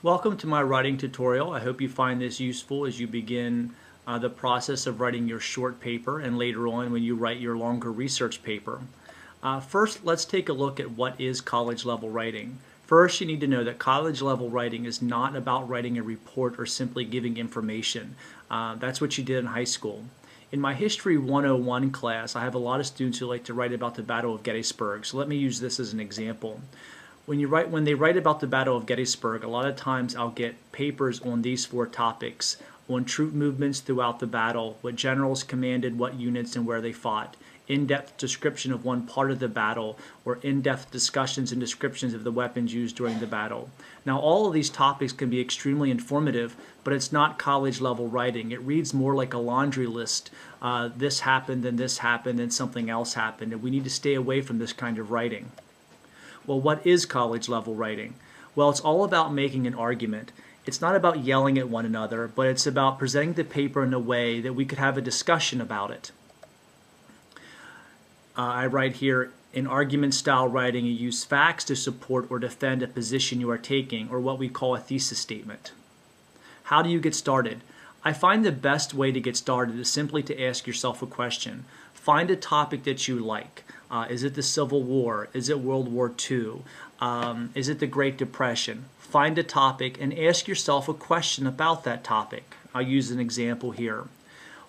Welcome to my writing tutorial. I hope you find this useful as you begin the process of writing your short paper and later on when you write your longer research paper. First, let's take a look at what is college level writing. First, you need to know that college level writing is not about writing a report or simply giving information. That's what you did in high school. In my History 101 class, I have a lot of students who like to write about the Battle of Gettysburg. So let me use this as an example. When they write about the Battle of Gettysburg, a lot of times I'll get papers on these four topics: on troop movements throughout the battle, what generals commanded what units and where they fought, in-depth description of one part of the battle, or in-depth discussions and descriptions of the weapons used during the battle. Now, all of these topics can be extremely informative, but it's not college level writing. It reads more like a laundry list. This happened, and something else happened, and we need to stay away from this kind of writing. Well, what is college level writing? Well, it's all about making an argument. It's not about yelling at one another, but it's about presenting the paper in a way that we could have a discussion about it. I write here, in argument style writing, you use facts to support or defend a position you are taking, or what we call a thesis statement. How do you get started? I find the best way to get started is simply to ask yourself a question. Find a topic that you like. Is it the Civil War? Is it World War II? Is it the Great Depression? Find a topic and ask yourself a question about that topic. I'll use an example here.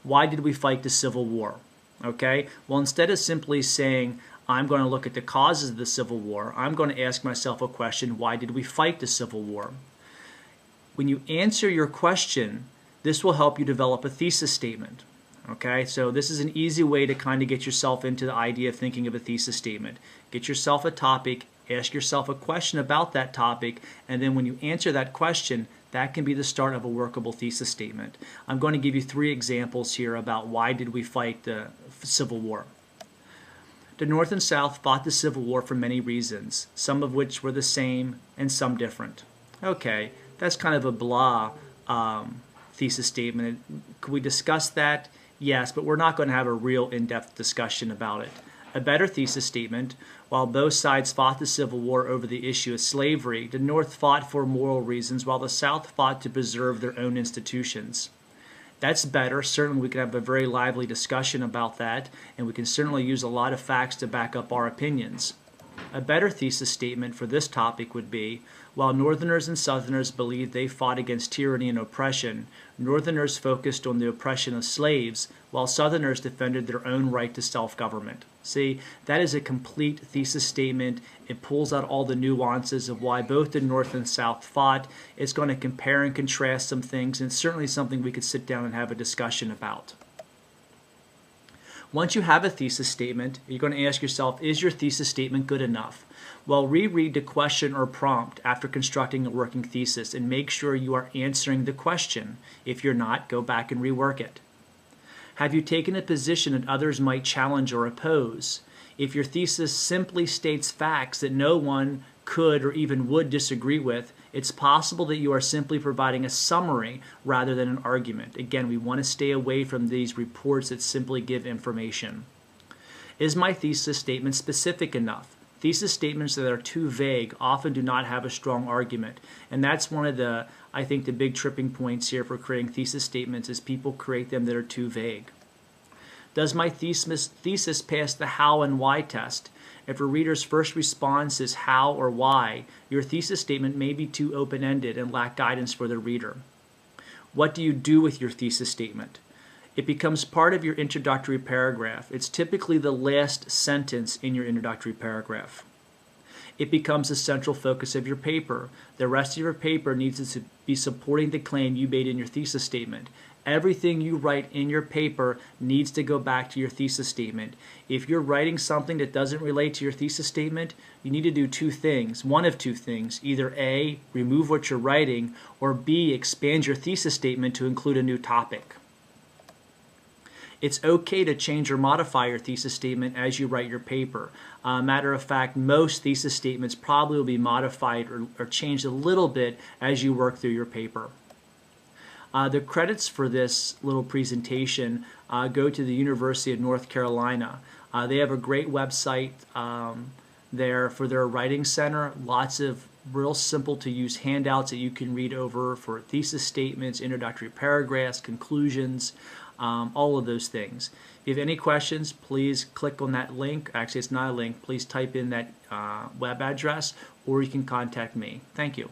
Why did we fight the Civil War? Okay, well, instead of simply saying, I'm going to look at the causes of the Civil War, I'm going to ask myself a question: why did we fight the Civil War? When you answer your question, this will help you develop a thesis statement. Okay, so this is an easy way to kind of get yourself into the idea of thinking of a thesis statement. Get yourself a topic, ask yourself a question about that topic, and then when you answer that question, that can be the start of a workable thesis statement. I'm going to give you 3 examples here about why did we fight the Civil War. The North and South fought the Civil War for many reasons, some of which were the same and some different. Okay, that's kind of a blah thesis statement. Could we discuss that? Yes, but we're not going to have a real in-depth discussion about it. A better thesis statement: while both sides fought the Civil War over the issue of slavery, the North fought for moral reasons while the South fought to preserve their own institutions. That's better. Certainly we can have a very lively discussion about that, and we can certainly use a lot of facts to back up our opinions. A better thesis statement for this topic would be: while Northerners and Southerners believed they fought against tyranny and oppression, Northerners focused on the oppression of slaves, while Southerners defended their own right to self-government. See, that is a complete thesis statement. It pulls out all the nuances of why both the North and South fought. It's going to compare and contrast some things, and certainly something we could sit down and have a discussion about. Once you have a thesis statement, you're going to ask yourself, is your thesis statement good enough? Well, reread the question or prompt after constructing a working thesis and make sure you are answering the question. If you're not, go back and rework it. Have you taken a position that others might challenge or oppose? If your thesis simply states facts that no one could or even would disagree with, it's possible that you are simply providing a summary rather than an argument. Again, we want to stay away from these reports that simply give information. Is my thesis statement specific enough? Thesis statements that are too vague often do not have a strong argument, and that's one of the, I think, the big tripping points here for creating thesis statements is people create them that are too vague. Does my thesis pass the how and why test? If a reader's first response is how or why, your thesis statement may be too open-ended and lack guidance for the reader. What do you do with your thesis statement? It becomes part of your introductory paragraph. It's typically the last sentence in your introductory paragraph. It becomes the central focus of your paper. The rest of your paper needs to be supporting the claim you made in your thesis statement. Everything you write in your paper needs to go back to your thesis statement. If you're writing something that doesn't relate to your thesis statement, you need to do 2 things, one of 2 things. Either A, remove what you're writing, or B, expand your thesis statement to include a new topic. It's okay to change or modify your thesis statement as you write your paper. Matter of fact, most thesis statements probably will be modified or changed a little bit as you work through your paper. The credits for this little presentation go to the University of North Carolina. They have a great website there for their writing center, lots of real simple to use handouts that you can read over for thesis statements, introductory paragraphs, conclusions, all of those things. If you have any questions, please click on that link. Actually, it's not a link. Please type in that web address, or you can contact me. Thank you.